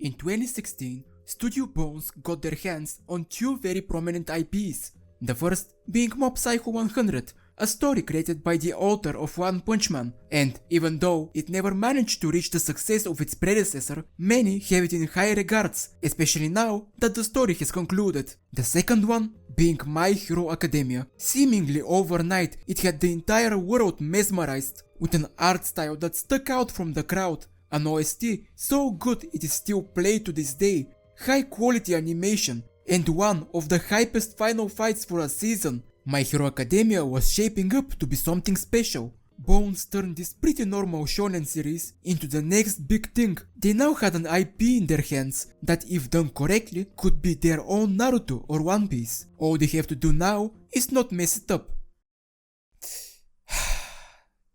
In 2016, Studio Bones got their hands on two very prominent IPs. The first being Mob Psycho 100, a story created by the author of One Punch Man, and even though it never managed to reach the success of its predecessor, many have it in high regards, especially now that the story has concluded. The second one being My Hero Academia. Seemingly overnight, it had the entire world mesmerized with an art style that stuck out from the crowd, an OST so good it is still played to this day, high quality animation, and one of the hypest final fights for a season. My Hero Academia was shaping up to be something special. Bones turned this pretty normal shonen series into the next big thing. They now had an IP in their hands that, if done correctly, could be their own Naruto or One Piece. All they have to do now is not mess it up.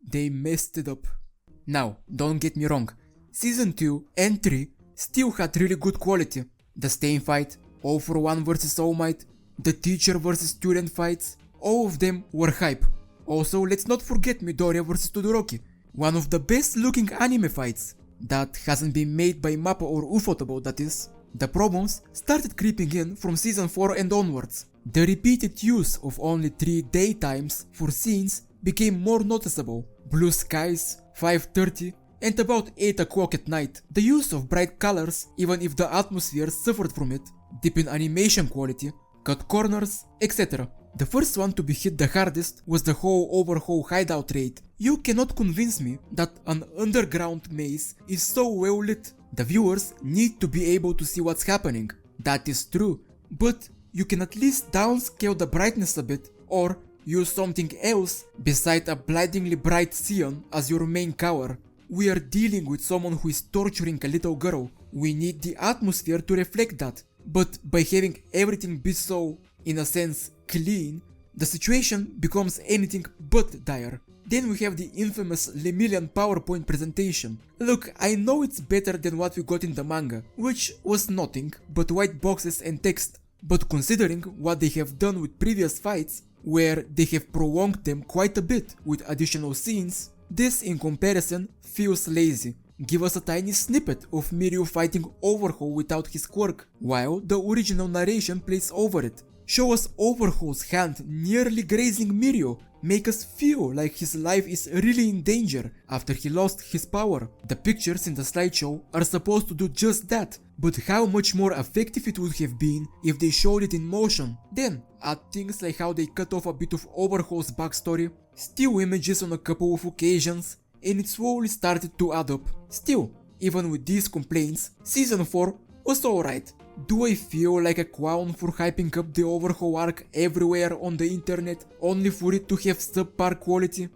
They messed it up. Now, don't get me wrong, Season 2 and 3 still had really good quality. The Stain fight, All for One vs All Might, the teacher vs student fights, all of them were hype. Also, let's not forget Midoriya vs Todoroki, one of the best looking anime fights. That hasn't been made by MAPPA or Ufotable, that is. The problems started creeping in from Season 4 and onwards. The repeated use of only 3 daytimes for scenes became more noticeable. Blue skies, 5:30, and about 8 o'clock at night. The use of bright colors, even if the atmosphere suffered from it, dip in animation quality, cut corners, etc. The first one to be hit the hardest was the whole overhaul hideout raid. You cannot convince me that an underground maze is so well lit. The viewers need to be able to see what's happening. That is true, but you can at least downscale the brightness a bit or use something else beside a blindingly bright Sion as your main cover. We are dealing with someone who is torturing a little girl. We need the atmosphere to reflect that. But by having everything be so, in a sense, clean, the situation becomes anything but dire. Then we have the infamous Lemillion PowerPoint presentation. Look, I know it's better than what we got in the manga, which was nothing but white boxes and text, but considering what they have done with previous fights, where they have prolonged them quite a bit with additional scenes, this in comparison feels lazy. Give us a tiny snippet of Miryu fighting Overhaul without his quirk, while the original narration plays over it. Show us Overhaul's hand nearly grazing Miryu, make us feel like his life is really in danger after he lost his power. The pictures in the slideshow are supposed to do just that, but how much more effective it would have been if they showed it in motion. Then, add things like how they cut off a bit of Overhaul's backstory, still images on a couple of occasions, and it slowly started to add up. Still, even with these complaints, Season 4 was alright. Do I feel like a clown for hyping up the Overhaul arc everywhere on the internet only for it to have subpar quality?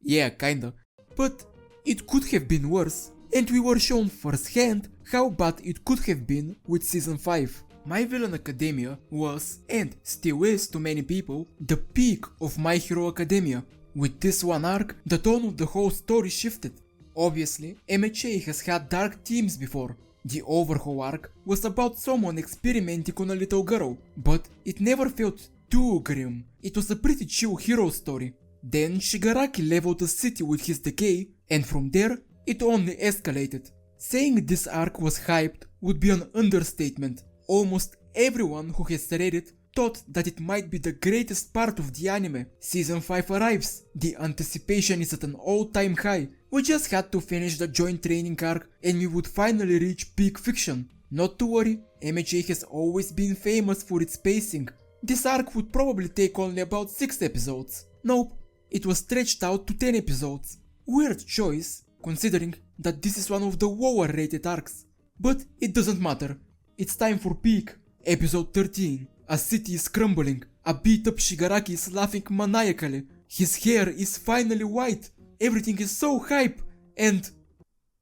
Yeah, kinda. But it could have been worse, and we were shown firsthand how bad it could have been with Season 5. My Villain Academia was, and still is to many people, the peak of My Hero Academia. With this one arc, the tone of the whole story shifted. Obviously, MHA has had dark themes before. The Overhaul arc was about someone experimenting on a little girl, but it never felt too grim. It was a pretty chill hero story. Then Shigaraki leveled the city with his decay, and from there, it only escalated. Saying this arc was hyped would be an understatement. Almost everyone who has read it thought that it might be the greatest part of the anime. Season 5 arrives. The anticipation is at an all-time high. We just had to finish the joint training arc and we would finally reach peak fiction. Not to worry, MHA has always been famous for its pacing. This arc would probably take only about 6 episodes. Nope, it was stretched out to 10 episodes. Weird choice, considering that this is one of the lower rated arcs. But it doesn't matter. It's time for peak. Episode 13. A city is crumbling. A beat up Shigaraki is laughing maniacally. His hair is finally white. Everything is so hype. And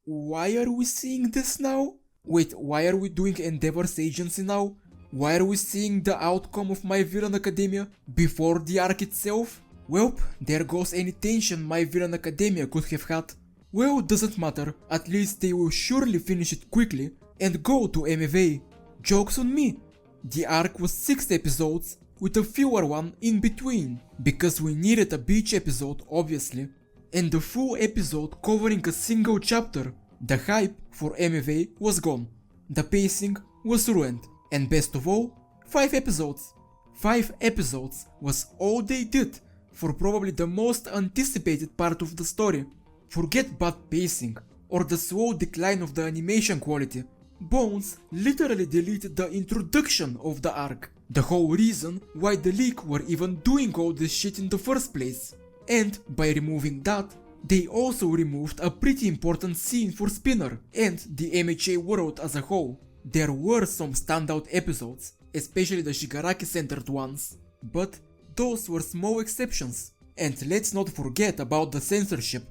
why are we seeing this now? Wait, why are we doing Endeavor's agency now? Why are we seeing the outcome of My Villain Academia before the arc itself? Welp, there goes any tension My Villain Academia could have had. Well, doesn't matter. At least they will surely finish it quickly and go to MFA. Joke's on me. The arc was 6 episodes with a fewer one in between, because we needed a beach episode obviously, and the full episode covering a single chapter. The hype for MFA was gone. the pacing was ruined, and best of all, 5 episodes. 5 episodes was all they did for probably the most anticipated part of the story. Forget bad pacing or the slow decline of the animation quality. Bones literally deleted the introduction of the arc, the whole reason why the League were even doing all this shit in the first place. And by removing that, they also removed a pretty important scene for Spinner and the MHA world as a whole. There were some standout episodes, especially the Shigaraki-centered ones, but those were small exceptions. And let's not forget about the censorship.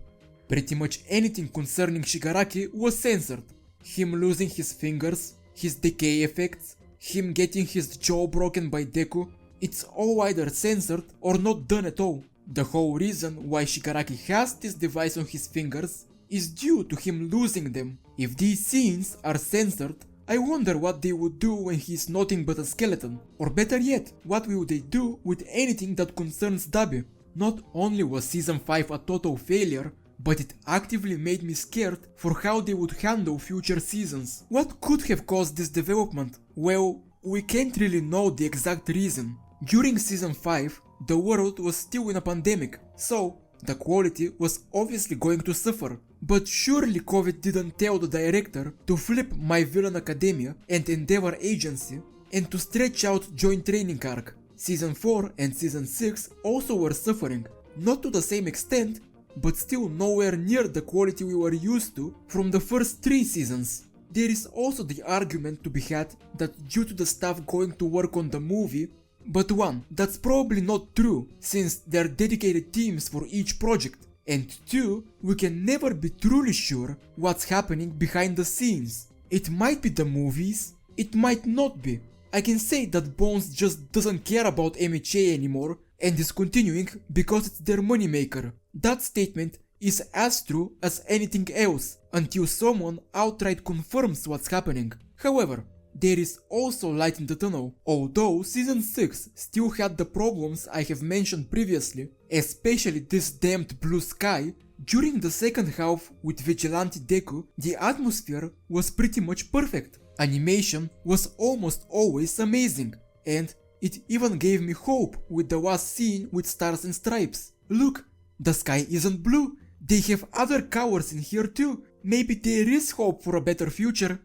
Pretty much anything concerning Shigaraki was censored. Him losing his fingers, his decay effects, him getting his jaw broken by Deku, it's all either censored or not done at all. The whole reason why Shigaraki has this device on his fingers is due to him losing them. If these scenes are censored, I wonder what they would do when he's nothing but a skeleton. Or better yet, what will they do with anything that concerns Dabi? Not only was season 5 a total failure, but it actively made me scared for how they would handle future seasons. What could have caused this development? Well, we can't really know the exact reason. During season 5, the world was still in a pandemic, so the quality was obviously going to suffer. But surely COVID didn't tell the director to flip My Villain Academia and Endeavor Agency and to stretch out Joint Training arc. Season 4 and Season 6 also were suffering, not to the same extent, but still nowhere near the quality we were used to from the first 3 seasons. There is also the argument to be had that due to the staff going to work on the movie, but one, that's probably not true since there are dedicated teams for each project, and 2, we can never be truly sure what's happening behind the scenes. It might be the movies, it might not be. I can say that Bones just doesn't care about MHA anymore and is continuing because it's their moneymaker. That statement is as true as anything else until someone outright confirms what's happening. However, there is also light in the tunnel. Although season 6 still had the problems I have mentioned previously, especially this damned blue sky, during the second half with Vigilante Deku, the atmosphere was pretty much perfect. Animation was almost always amazing, and it even gave me hope with the last scene with Stars and Stripes. Look, the sky isn't blue, they have other colors in here too. Maybe there is hope for a better future.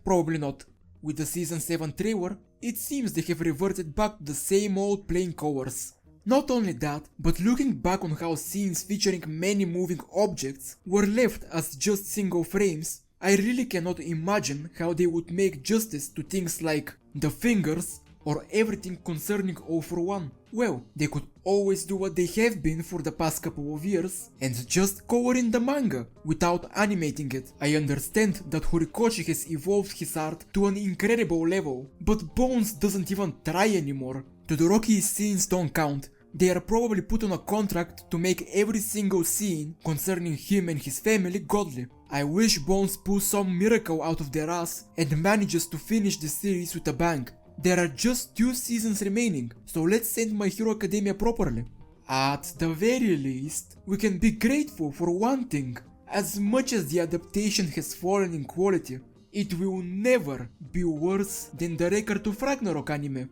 Probably not. With the season 7 trailer, it seems they have reverted back to the same old plain colors. Not only that, but looking back on how scenes featuring many moving objects were left as just single frames, I really cannot imagine how they would make justice to things like the fingers or everything concerning All For One. Well, they could always do what they have been for the past couple of years and just color in the manga without animating it. I understand that Horikoshi has evolved his art to an incredible level, but Bones doesn't even try anymore. Todoroki's scenes don't count. They are probably put on a contract to make every single scene concerning him and his family godly. I wish Bones pulls some miracle out of their ass and manages to finish the series with a bang. There are just 2 seasons remaining, so let's end My Hero Academia properly. At the very least, we can be grateful for one thing. As much as the adaptation has fallen in quality, it will never be worse than the Record of Ragnarok anime.